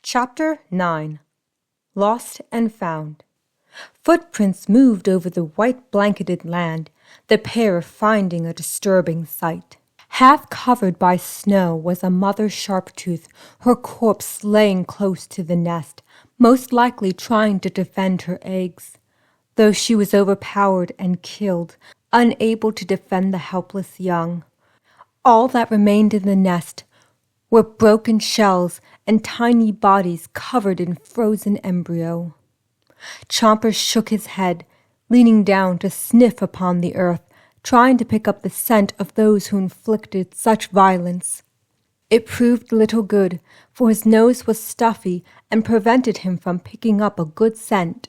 Chapter 9 Lost and Found. Footprints moved over the white-blanketed land, the pair finding a disturbing sight. Half covered by snow was a mother Sharptooth, her corpse laying close to the nest, most likely trying to defend her eggs. Though she was overpowered and killed, unable to defend the helpless young. All that remained in the nest were broken shells and tiny bodies covered in frozen embryo. Chomper shook his head, leaning down to sniff upon the earth, trying to pick up the scent of those who inflicted such violence. It proved little good, for his nose was stuffy and prevented him from picking up a good scent.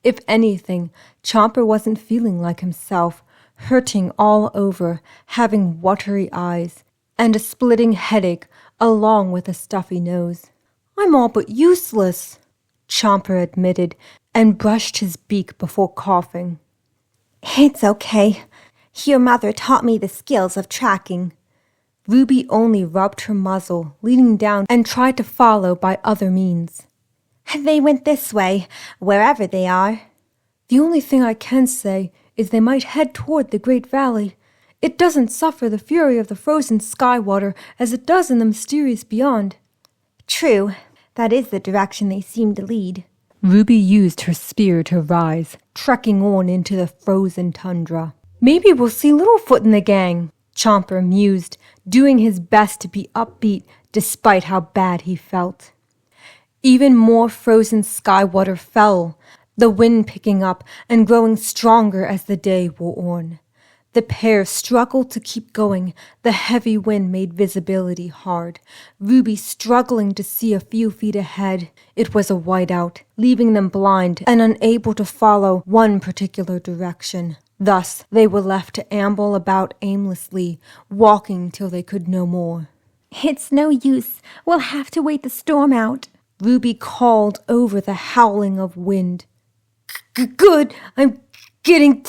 If anything, Chomper wasn't feeling like himself, hurting all over, having watery eyes, and a splitting headache along with a stuffy nose. "I'm all but useless," Chomper admitted, and brushed his beak before coughing. "It's okay. Your mother taught me the skills of tracking." Ruby only rubbed her muzzle, leaning down, and tried to follow by other means. "They went this way, wherever they are." "The only thing I can say is they might head toward the Great Valley. It doesn't suffer the fury of the frozen sky water as it does in the mysterious beyond." "True. That is the direction they seem to lead." Ruby used her spear to rise, trekking on into the frozen tundra. "Maybe we'll see Littlefoot and the gang," Chomper mused, doing his best to be upbeat despite how bad he felt. Even more frozen sky water fell, the wind picking up and growing stronger as the day wore on. The pair struggled to keep going. The heavy wind made visibility hard. Ruby struggling to see a few feet ahead. It was a whiteout, leaving them blind and unable to follow one particular direction. Thus, they were left to amble about aimlessly, walking till they could no more. "It's no use. We'll have to wait the storm out," Ruby called over the howling of wind. "Good! I'm getting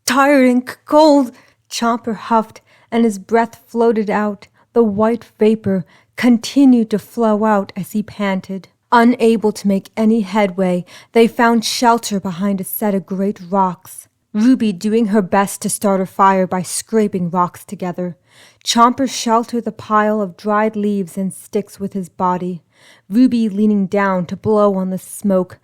tired and cold," Chomper huffed, and his breath floated out. The white vapor continued to flow out as he panted. Unable to make any headway, they found shelter behind a set of great rocks. Ruby doing her best to start a fire by scraping rocks together. Chomper sheltered the pile of dried leaves and sticks with his body. Ruby leaning down to blow on the smoke,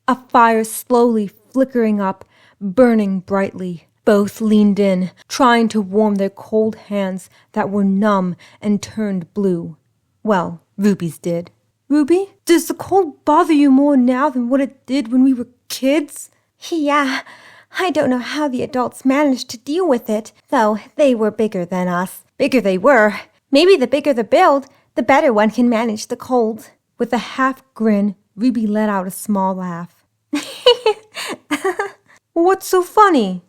a fire slowly flickering up, burning brightly. Both leaned in, trying to warm their cold hands that were numb and turned blue. Well, Ruby's did. "Ruby, does the cold bother you more now than what it did when we were kids?" "Yeah. I don't know how the adults managed to deal with it, though they were bigger than us. Bigger they were. Maybe the bigger the build, the better one can manage the cold." With a half grin, Ruby let out a small laugh. "What's so funny?"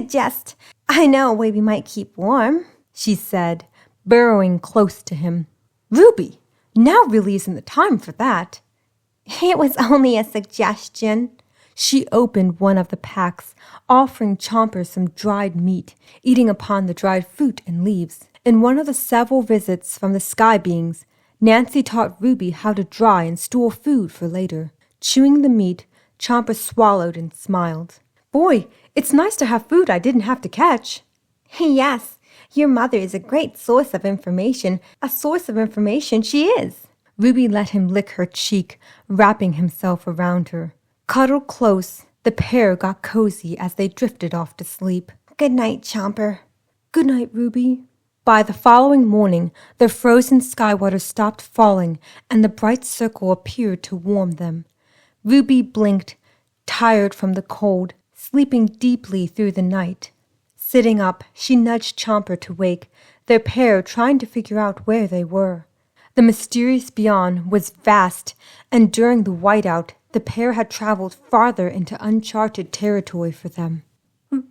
"Just, I know a way we might keep warm," she said, burrowing close to him. "Ruby, now really isn't the time for that." "It was only a suggestion." She opened one of the packs, offering Chomper some dried meat, eating upon the dried fruit and leaves. In one of the several visits from the sky beings, Nancy taught Ruby how to dry and store food for later. Chewing the meat, Chomper swallowed and smiled. "Boy, it's nice to have food I didn't have to catch." "Yes, your mother is a great source of information. A source of information she is." Ruby let him lick her cheek, wrapping himself around her. Cuddled close, the pair got cozy as they drifted off to sleep. "Good night, Chomper." "Good night, Ruby." By the following morning, the frozen sky water stopped falling, and the bright circle appeared to warm them. Ruby blinked, tired from the cold, sleeping deeply through the night. Sitting up, she nudged Chomper to wake, their pair trying to figure out where they were. The mysterious beyond was vast, and during the whiteout, the pair had traveled farther into uncharted territory for them.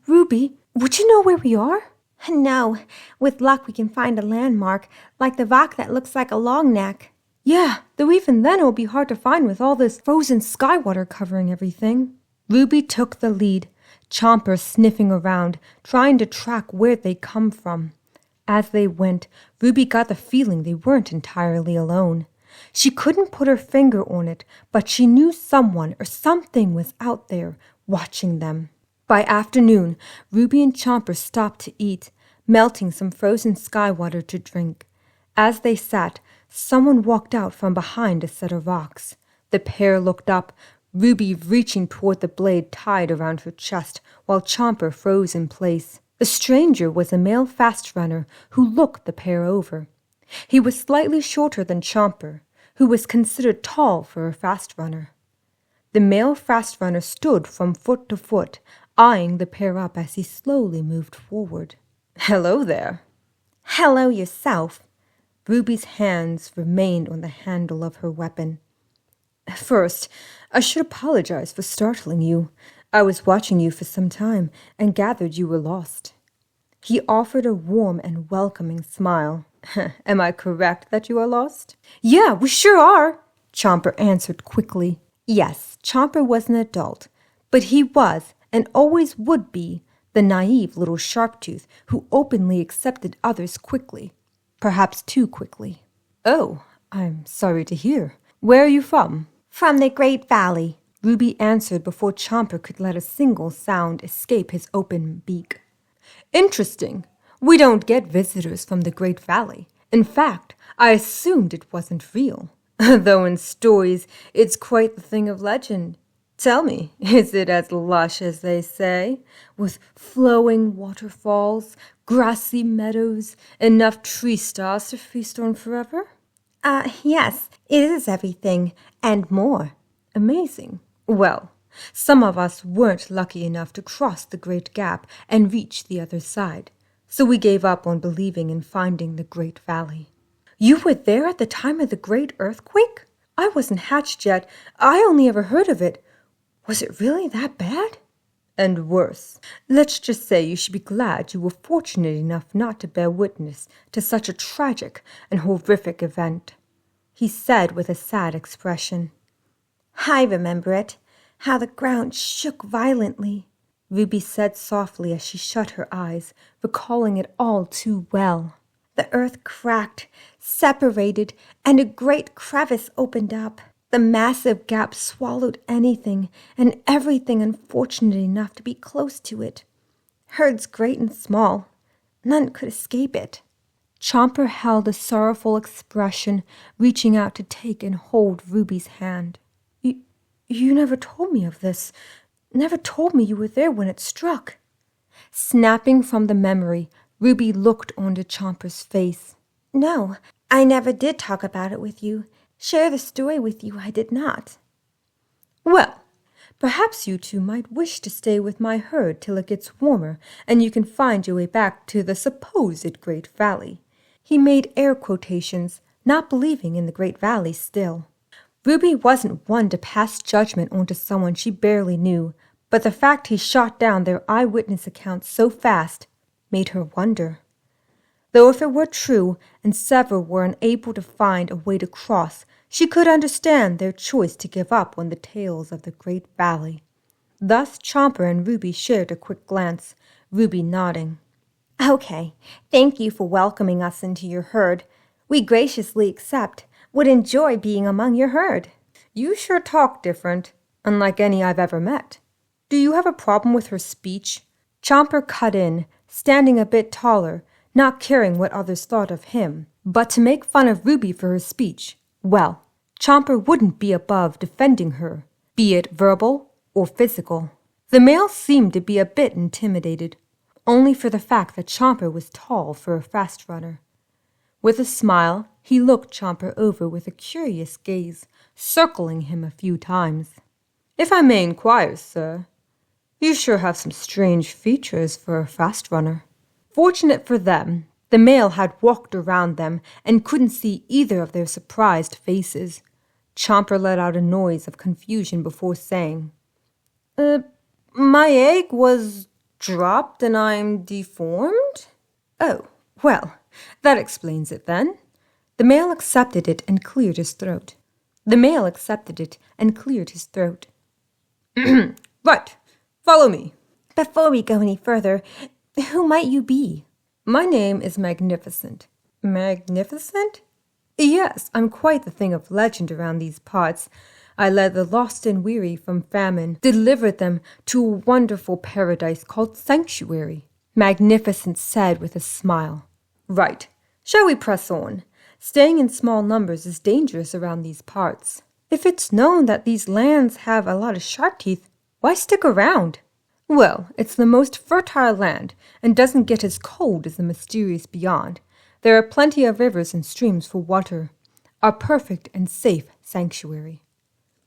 "Ruby, would you know where we are?" "No. With luck we can find a landmark, like the rock that looks like a long neck." "Yeah, though even then it will be hard to find with all this frozen sky water covering everything." Ruby took the lead, Chomper sniffing around, trying to track where they'd come from. As they went, Ruby got the feeling they weren't entirely alone. She couldn't put her finger on it, but she knew someone or something was out there watching them. By afternoon, Ruby and Chomper stopped to eat, melting some frozen sky water to drink. As they sat, someone walked out from behind a set of rocks. The pair looked up, Ruby reaching toward the blade tied around her chest, while Chomper froze in place. The stranger was a male fast runner who looked the pair over. He was slightly shorter than Chomper, who was considered tall for a fast runner. The male fast runner stood from foot to foot, eyeing the pair up as he slowly moved forward. "Hello there." "Hello yourself." Ruby's hands remained on the handle of her weapon. "First, I should apologize for startling you. I was watching you for some time and gathered you were lost." He offered a warm and welcoming smile. "Am I correct that you are lost?" "Yeah, we sure are," Chomper answered quickly. Yes, Chomper was an adult, but he was, and always would be, the naive little Sharptooth who openly accepted others quickly, perhaps too quickly. "Oh, I'm sorry to hear. Where are you from?" "From the Great Valley," Ruby answered before Chomper could let a single sound escape his open beak. "Interesting. We don't get visitors from the Great Valley. In fact, I assumed it wasn't real. Though in stories, it's quite the thing of legend. Tell me, is it as lush as they say, with flowing waterfalls, grassy meadows, enough tree stars to feast on forever?" Yes, it is everything, and more." "Amazing. Well, some of us weren't lucky enough to cross the Great Gap and reach the other side, so we gave up on believing in finding the Great Valley." "You were there at the time of the Great Earthquake? I wasn't hatched yet. I only ever heard of it. Was it really that bad?" "And worse. Let's just say you should be glad you were fortunate enough not to bear witness to such a tragic and horrific event," he said with a sad expression. "I remember it. How the ground shook violently," Ruby said softly as she shut her eyes, recalling it all too well. "The earth cracked, separated, and a great crevice opened up. The massive gap swallowed anything and everything unfortunate enough to be close to it. Herds great and small. None could escape it." Chomper held a sorrowful expression, reaching out to take and hold Ruby's hand. You never told me of this. Never told me you were there when it struck." Snapping from the memory, Ruby looked onto Chomper's face. "No, I never did talk about it with you. Share the story with you, I did not." "Well, perhaps you two might wish to stay with my herd till it gets warmer and you can find your way back to the supposed Great Valley." He made air quotations, not believing in the Great Valley still. Ruby wasn't one to pass judgment onto someone she barely knew, but the fact he shot down their eyewitness accounts so fast made her wonder. Though if it were true and several were unable to find a way to cross, she could understand their choice to give up on the tales of the Great Valley. Thus Chomper and Ruby shared a quick glance, Ruby nodding. "Okay, thank you for welcoming us into your herd. We graciously accept. Would enjoy being among your herd." "You sure talk different, unlike any I've ever met. Do you have a problem with her speech?" Chomper cut in, standing a bit taller, not caring what others thought of him. But to make fun of Ruby for her speech, well, Chomper wouldn't be above defending her, be it verbal or physical. The male seemed to be a bit intimidated, only for the fact that Chomper was tall for a fast runner. With a smile, he looked Chomper over with a curious gaze, circling him a few times. "If I may inquire, sir, you sure have some strange features for a fast runner." Fortunate for them, the male had walked around them and couldn't see either of their surprised faces. Chomper let out a noise of confusion before saying, My egg was dropped and I'm deformed?" "Oh, well, that explains it then." The male accepted it and cleared his throat. "Right, follow me." "Before we go any further, who might you be?" "My name is Magnificent." "Magnificent?" Yes, I'm quite the thing of legend around these parts. I led the lost and weary from famine, delivered them to a wonderful paradise called Sanctuary, Magnificent said with a smile. Right. Shall we press on? Staying in small numbers is dangerous around these parts. If it's known that these lands have a lot of Sharptooth, why stick around? Well, it's the most fertile land and doesn't get as cold as the mysterious beyond. There are plenty of rivers and streams for water. A perfect and safe sanctuary.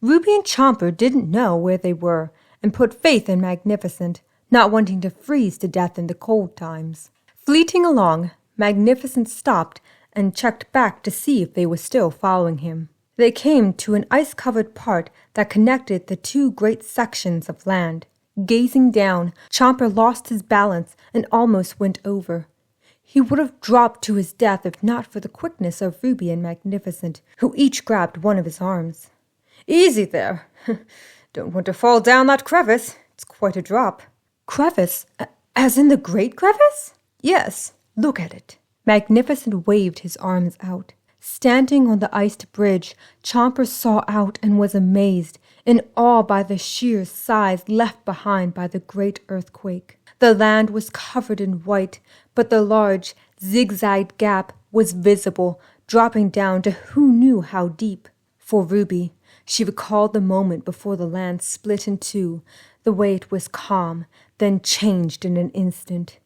Ruby and Chomper didn't know where they were and put faith in Magnificent, not wanting to freeze to death in the cold times. Fleeting along, Magnificent stopped and checked back to see if they were still following him. They came to an ice-covered part that connected the two great sections of land. Gazing down, Chomper lost his balance and almost went over. He would have dropped to his death if not for the quickness of Ruby and Magnificent, who each grabbed one of his arms. Easy there. Don't want to fall down that crevice. It's quite a drop. Crevice? As in the great crevice? Yes, look at it. Magnificent waved his arms out. Standing on the iced bridge, Chomper saw out and was amazed, in awe by the sheer size left behind by the great earthquake. The land was covered in white, but the large, zigzagged gap was visible, dropping down to who knew how deep. For Ruby, she recalled the moment before the land split in two, the way it was calm, then changed in an instant.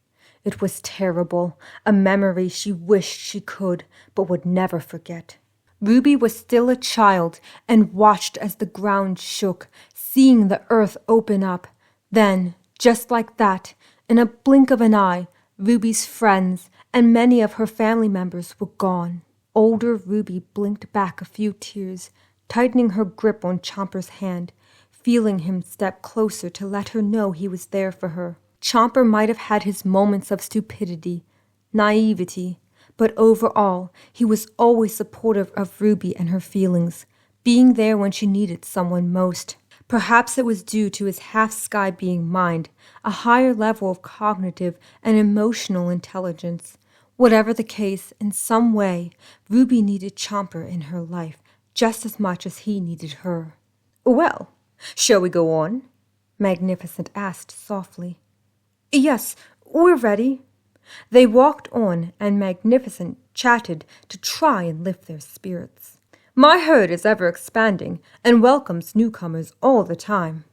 It was terrible, a memory she wished she could, but would never forget. Ruby was still a child and watched as the ground shook, seeing the earth open up. Then, just like that, in a blink of an eye, Ruby's friends and many of her family members were gone. Older Ruby blinked back a few tears, tightening her grip on Chomper's hand, feeling him step closer to let her know he was there for her. Chomper might have had his moments of stupidity, naivety, but overall, he was always supportive of Ruby and her feelings, being there when she needed someone most. Perhaps it was due to his half-sky being mind, a higher level of cognitive and emotional intelligence. Whatever the case, in some way, Ruby needed Chomper in her life just as much as he needed her. Well, shall we go on? Magnificent asked softly. Yes, we're ready. They walked on, and Magnificent chatted to try and lift their spirits. My herd is ever expanding and welcomes newcomers all the time.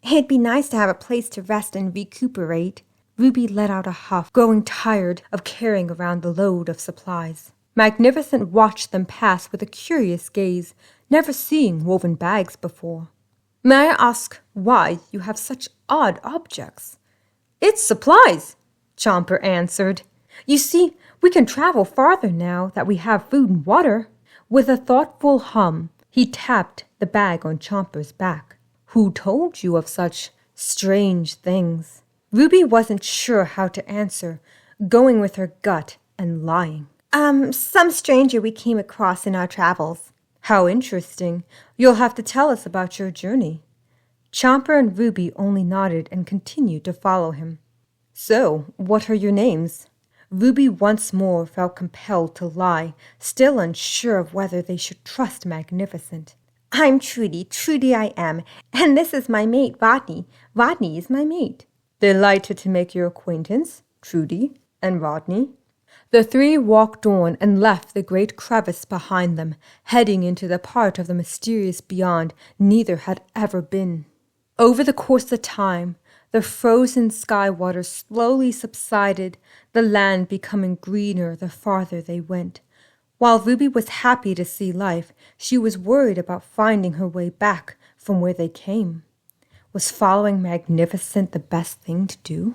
It'd be nice to have a place to rest and recuperate. Ruby let out a huff, growing tired of carrying around the load of supplies. Magnificent watched them pass with a curious gaze, never seeing woven bags before. May I ask why you have such odd objects? It's supplies, Chomper answered. You see, we can travel farther now that we have food and water. With a thoughtful hum, he tapped the bag on Chomper's back. Who told you of such strange things? Ruby wasn't sure how to answer, going with her gut and lying. Some stranger we came across in our travels. How interesting. You'll have to tell us about your journey. Chomper and Ruby only nodded and continued to follow him. So, what are your names? Ruby once more felt compelled to lie, still unsure of whether they should trust Magnificent. I'm Trudy I am, and this is my mate, Rodney. Rodney is my mate. Delighted to make your acquaintance, Trudy and Rodney. The three walked on and left the great crevice behind them, heading into the part of the mysterious beyond neither had ever been. Over the course of time, the frozen sky water slowly subsided, the land becoming greener the farther they went. While Ruby was happy to see life, she was worried about finding her way back from where they came. Was following Magnificent the best thing to do?